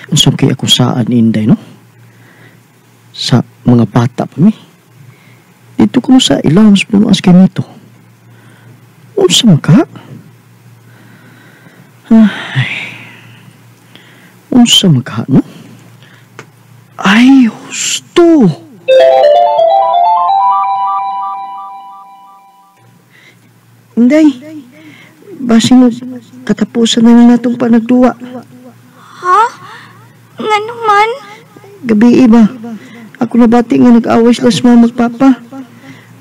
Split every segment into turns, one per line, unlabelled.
Unsang kay ako saan Inday, no? Sa mga bata pa mi. Dito ko sa ilang mas pinuas kay nito. Unsa man ka? Ay. Unsa man ka, no? Ay, husto. Inday, basing katapusan na lang natong panagduwa.
Ha? Nga naman?
Gabi iba. Ako nabati nga nag-away sila sa mama at papa.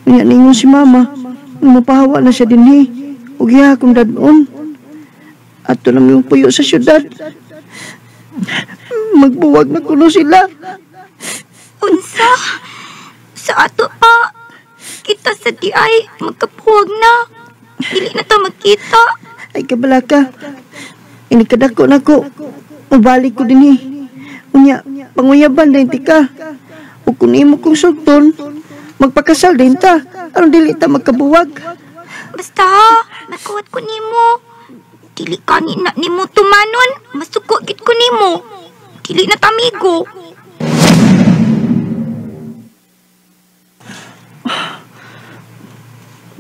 Kanya ningon si mama. Mapahawa na siya dinhi. Ug iya akong dadon. Ato lang yung puyo sa syudad. Magbuwag na kuno sila.
Unsa? Sa ato pa. Kita sa di ay magkapuwag na. Dili na ta magkita.
Ay kabala ka. Inikadako na ko. Mabalik ko dinhi. Unya, panguyaban din tika. O kung imo kong sulton, magpakasal din ta. Aron dili ta magkabuwag.
Basta, nakuhat ko nimo. Dili ka na nimo tumanon. Masuko gid ko nimo. Dili na tamigo.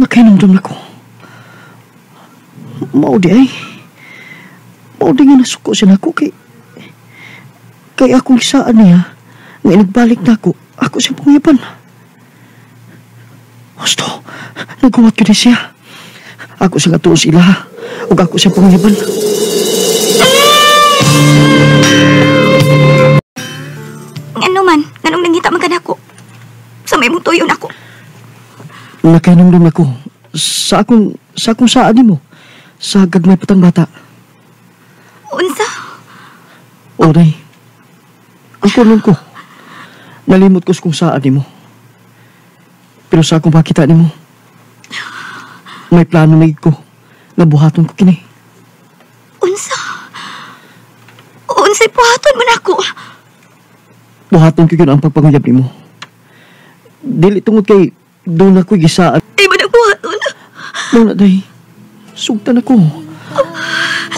Nakinamdam na ko. Mao di ay. Mao di nga nasuko siya na ko kay akong isaan niya. Nga nagbalik na ako. Ako siyang panguyaban. Gusto, nagkumat ko din siya. Ako siyang atuon sila. Ug ako siyang panguyaban.
Ano man? Anong nangita man ka na ako? Sa may mong tuyo na ako.
Nakinamdam na ko. Sa akong saan mo. Sa gagmay patang bata.
Unsa?
Oray. Ang kulong ko. Nalimot ko kung saan mo. Pero sa akong pakita mo, may plano na ko. Nabuhaton ko kini.
Unsa? Unsay buhaton man ako?
Buhaton ko yun ang pagpanguyab mo. Dili tungod kay doon ako gisaan.
Ay ba nagbuhaton?
Muna day. Sugtan ako.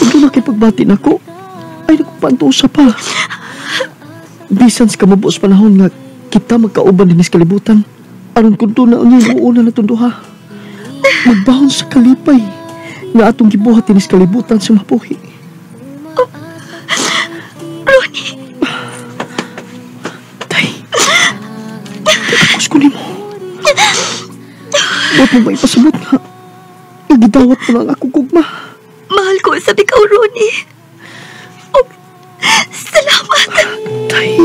Kung doon na kay pagbatin ako, ay nagpantusa pa. Bisan sa kamabos panahon nga kita magkauban din sa kalibutan. Aron kung doon na unya uuna na tunduha. Magbahon sa kalipay nga atong gibuhat din sa kalibutan sa mabuhi.
Ronnie!
Tay, tapos ko ni mo. Ba't mo ba ipasabot nga? Nagidawat mo lang ako gugma.
Mahal ko sa ikaw, Ronnie. Oh, salamat.
Tay.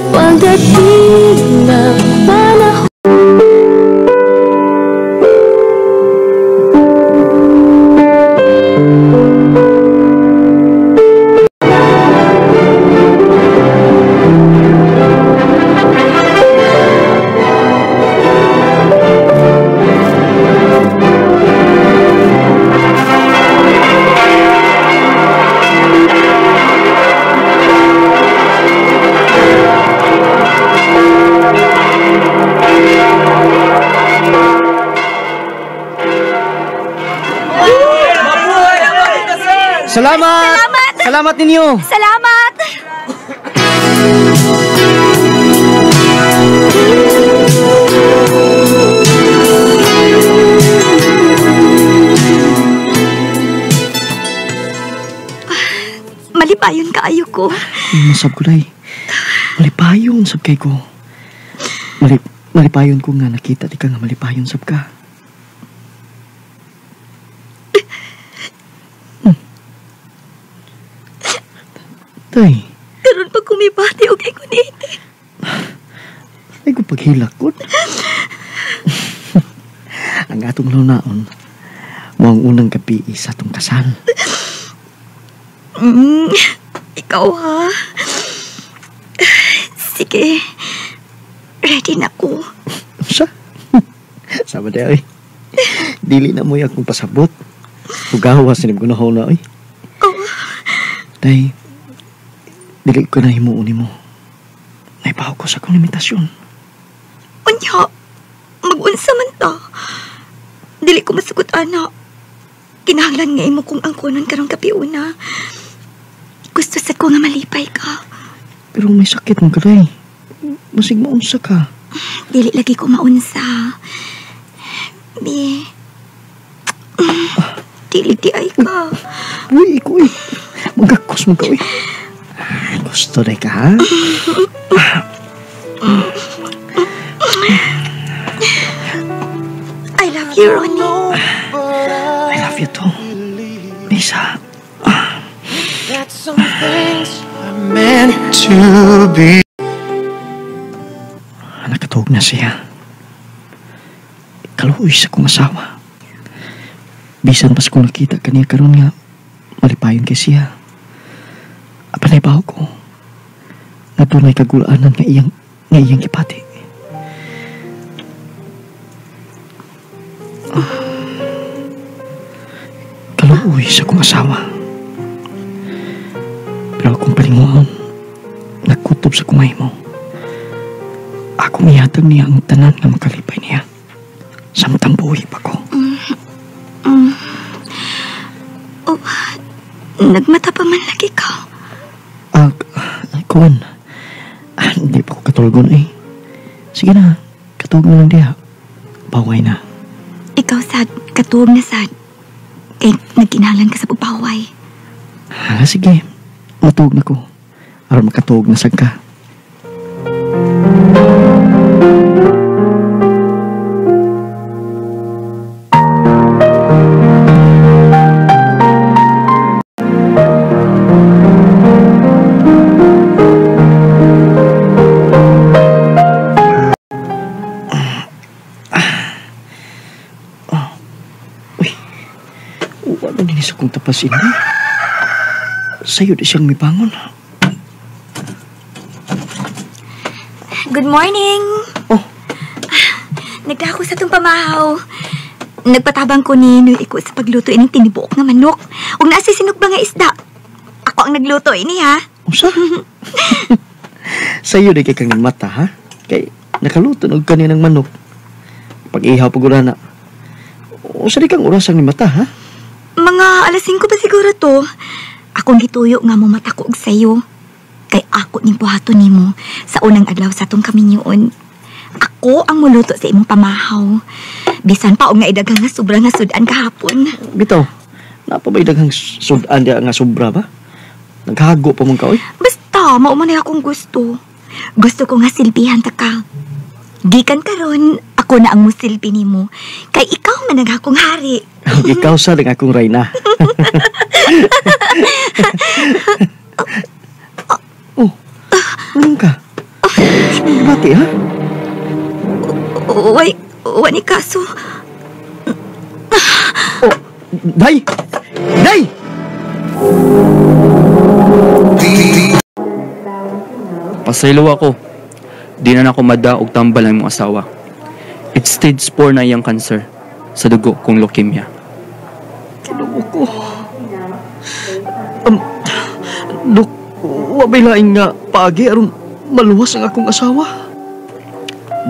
Pagdating ng panahon.
Salamat! Salamat ninyo!
Salamat! Malipayon kaayo ko.
Masab ko day. Malipayon sab kay ko. Malipayon ko nga nakita di ka nga malipayon sab ka. Tay.
Karon pag kumibati o kay kuniti.
Ay ko paghilak ko. Ang atong lunaon, mo ang unang gabi sa atong kasal.
Ikaw ha. Sige. Ready na ko.
Sa? Sama tayo eh. Dili na mo yung akong pasabot. Hugawas na ko na ho na eh. Tay, dili ko na himuon mo. Naipahaw ko sa akong limitasyon.
Unya, mag-unsa man ta. Dili ko masugot, ana. Kinahanglan nga imo kong angkonon karong kapiuna. Gusto sa ko nga malipay ka.
Pero may sakit mong kaday. Masig maunsa ka.
Dili lagi ko maunsa. Bi. Dili di ay ka.
Uy, ikaw eh. Magkakos mo ka eh. Gusto rin ka ha?
I love you, Ronnie.
I love you too. Lisa.
That some things are meant to be.
Nakatuog na siya. Kaluoy sa kong asawa. Bisan pas kong nakita kaniya karon nga malipayon kay siya. Apanay baho ko. Nga tunay kagulaanan nga iyang ipati. Kaluoy sa kong asawa. Pero akong palinguan, nagkutob sa kumay mo. Ako miyatag niya ang tanan nga makalipay niya. Samtang buhay pa ko.
Oh, nagmata pa man lagi ka.
Kuwan. Hindi pa ko katulgon eh. Sige na, katulgon lang diya. Baway na.
Ikaw, sad, katuog na sad. Kay nagkinalan ka sa pagpaway.
Sige, matulog na ko. Aron makatulog na sad ka. Sa kong tapasin mo. Sa'yo di siyang may bangon.
Good morning.
Oh.
Nagdako sa itong pamahaw. Nagpatabang ko ni iko sa pagluto ining tinibuok nga manok. Ug nasa sinugba nga isda. Ako ang nagluto ini ha.
Usa? Sa'yo di kay kang mata ha? Kay nakaluto ng kaninang manok. Pag-ihaw pag-urana. Usa di kang orasang ni mata ha?
Mga alas 5 ba siguro to? Akong gituyo nga mo mata ko og sayo. Kay ako ning buhaton nimo sa unang adlaw sa atong kaminyoon. Ako ang muluto sa imong pamahaw. Bisan pa og nga idaghang nga sobra nga sudan kahapon.
Bitaw, napa ba idaghang sudan diya nga sobra ba? Naghago pa mong kaoy?
Basta, mao man akong gusto. Gusto ko nga silbihan ta ka. Gikan karon, ako na ang musilbi nimo. Kay ikaw man ang akong hari.
Ikaw sa lang akong reyna. Oh, anong ka? Bati ha?
Wani kaso.
Oh, Day! Day!
Pasaylo ako. Di na ako madaog tambal ang mong asawa. It's stage 4 na iyang cancer sa dugo kong leukemia.
Kinuha ko. Dok, wabay laing nga paagi aron maluwas ang akong asawa.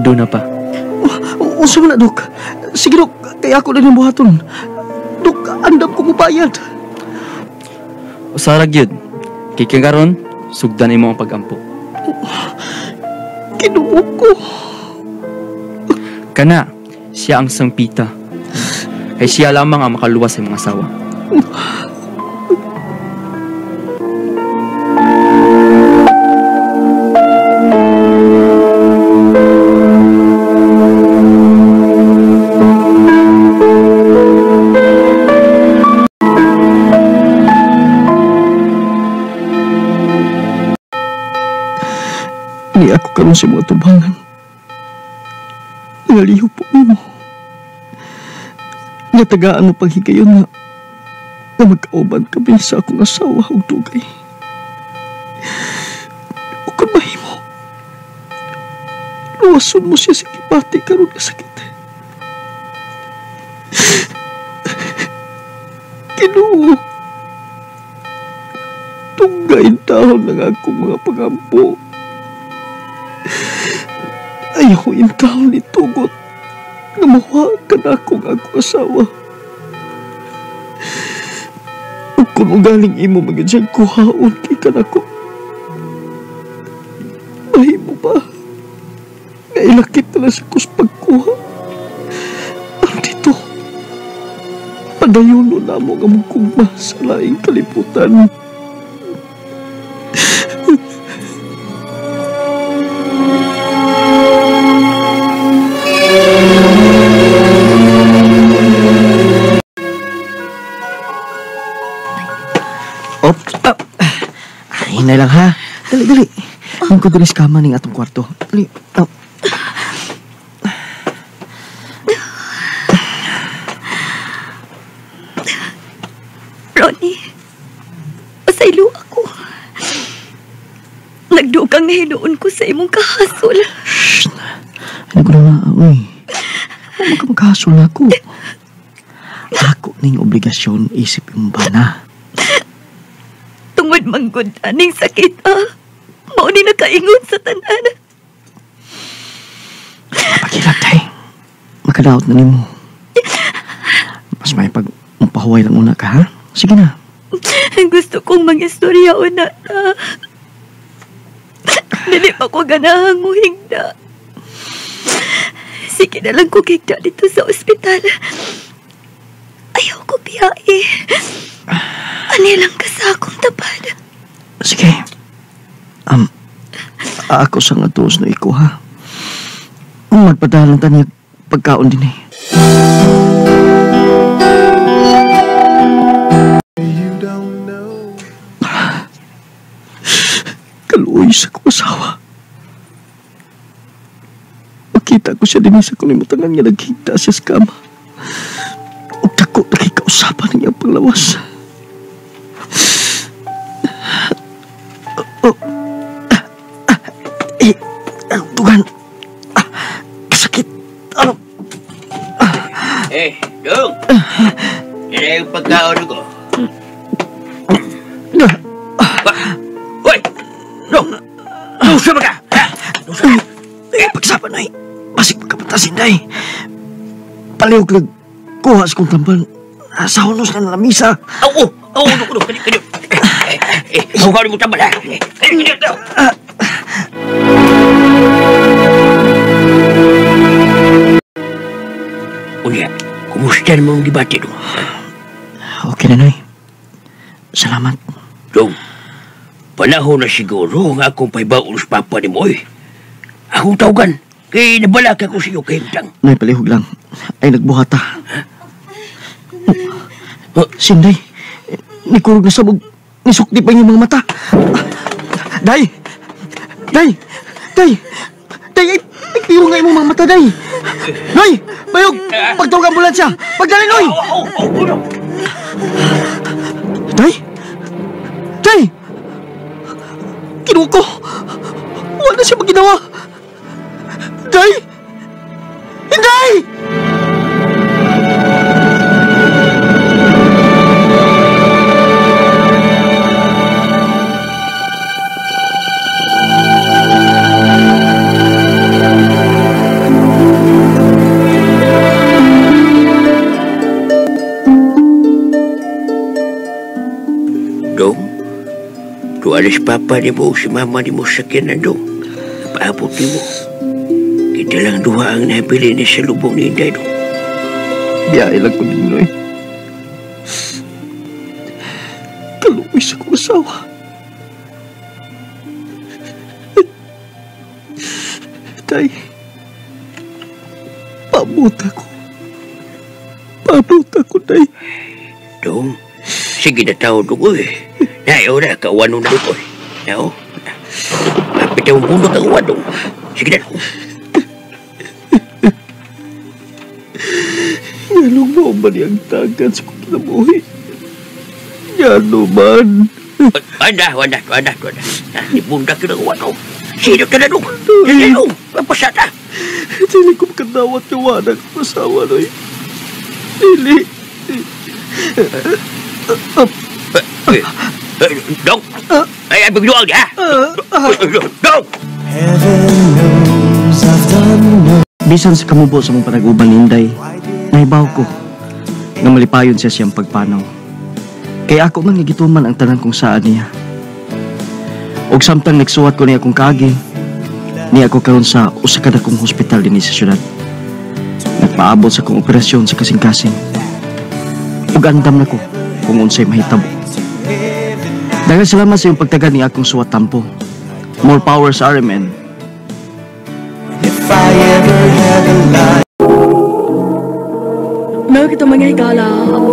Doon na pa.
Usa man na, Dok. Sige, Dok, kaya ako na yung buhaton. Dok, andam ko mubayad.
Usarag yun. Kikikaroon, sugdan mo ang pag-ampo.
Kinuha ko.
Kana, siya ang sangpita. Ay siya lamang ang makaluwas sa mga asawa.
Ni ako karon sa mga tubangan. Naliho po nimo. Natagaan mo paghigayon na magkauban kami sa akong asawa o dugay. O kung mahimo, luwason mo siya sa kipati karon nga sakit. Ginoo, tunggain taon ng akong mga pagampo. Ayaw intaw ni tugot na mawa ka na akong asawa. O Kung ugaling imo maging siyang kuhaon kay kanako. Mahimo ba? Nailakit na lang sa kus pagkuha. Ang dito, padayon na mo nga mong kugma sa laing kaliputan. Hinay lang ha. Dali, dali. Ang kudulis kama ning atong kwarto. Dali.
Ronnie, pasaylo ako. Nagdugang na hinuon ko sa imong kahasol.
Shhh! Ano ko na uy. Huwag ka magkahasol na ako. Ako ning obligasyon isip yung bana.
Tungod manggod aning sakit mao ni nakaingon sa tanan.
Pakilat tay. Makadaot na nimo. Mas may pag-umpahuay lang una ka ha? Sige na.
Gusto kong mag-istorya una ta. Dili pa ko ganahang muhigda. Sige na lang ko higda dito sa ospital. Ayaw ko biyahe. Ani lang ka sa akong tapad.
Sige. Ako sa nga tuos na iko ha. Magpadalang tanya pagkaon din eh. Kaluoy sa kong asawa. Makita ko siya din sa kulimutangan nga naghigda siya sa kama. O takot na kikausapan niya panglawas. Tugan. Kasakit. Ano?
Dong. Yan yung pagkaon ko. Hoy! Dong! Nusa ba ka? Nusa ka?
Pagsapan na pasik pagkapatasin na Palihog lang. Kuha sa kong tamban. Sa hunos ka na lamisa.
Oo! Kanyo. Huwag mo tambal ha. Kanyo. Unya, kumusta naman ang debate doon?
Okay na, Noy. Salamat.
Dong, panahon na siguro nga akong paibaon sa papa ni Moy. Akong tawagan, kay nabalak ako sa iyo kay Hintang.
Noy, palihog lang. Ay nagbuhata. Sinday, nikurog na sabog. Nisukdi pa yung mga mata. Day! Ay, piro nga yung mga mata, Day. Noy, bayog, pagtawag ambulansya. Pagdali, Noy! Day! Kinuha ko. Wala na siya maginawa. Day! Hinday!
Alas papa ni mo, si mama ni mo sakyan na dong. Paabot ni mo. Kita lang duha ang nabili ni sa lubong ni Inday dong.
Biyahe lang ko din, Noy. Kaluoy sa kong asawa. Tay, paabot ako, Tay.
Dong, sige na tao dong, eh. Nayo na, kawan nung dong, eh. Nayo, mapit ang bundot ang uwan dong. Sige na dong.
Yanong mo ba niyang tagan sa kong kinabuhi? Yano man.
Wanda. Ibundak yun ang uwan dong. Sino ka na dong? Sige dong, mapasata.
Dili ko makadawat yung wanak ng asawa, Noy. Dili.
Dong! Ay, bigluang niya! Dong!
Bisan sa kamubo sa mong panaguban ni Inday, nahibaw ko na malipayon siya siyang pagpanaw. Kaya ako man nagituman ang tanan kong saan niya. Og samtang nagsuwat ko niya akong kaagi, niya ako karon sa usa ka dakong hospital dinhi sa syudad. Nagpaabot sa kong operasyon sa kasing-kasing. Ug andam na ko kung unsay mahitabo. Daghang salamat sa iyong pagtagad ni akong suwat tampo. More power sa RMN.
If I ever had a life.
Mao kito mga higala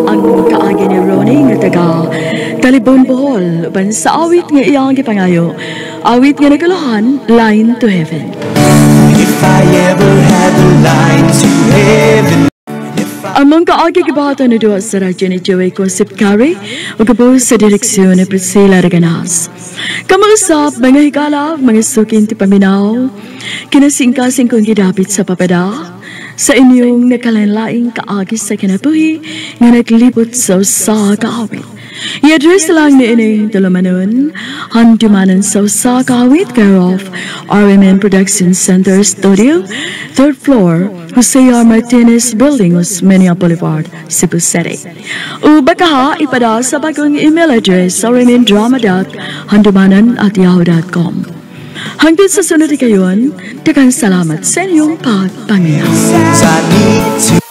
ang kaagi ni Ronnie nga taga Talibon Bohol uban sa awit nga iyang gipangayo. Awit nga nagalahan, Line to Heaven.
If I ever had a line to heaven.
Among kaagi gibata na doon sa radyo ni Joey Cosip Carey o kapos sa direksyon ni Priscilla Reganas. Kamarasap, mga higala, mga sukin ti paminaw, kinasingkasing kong gidapit sa papada, sa inyong nakalanlaing kaagi sa kinabuhi nga naglibot sa usa kaawit. I-address lang ni ining Dulumanon, handumanan sa usa kaawit care of RMN Production Center Studio, 3rd floor, Jose R. Martinez Building, Osmeña Boulevard, Cebu City. O baka ipada sa bagong email address sa rmndrama.handumanan@yahoo.com. Hanggang sa sunod kayon, daghang salamat sa inyong pagpaminaw.
I need to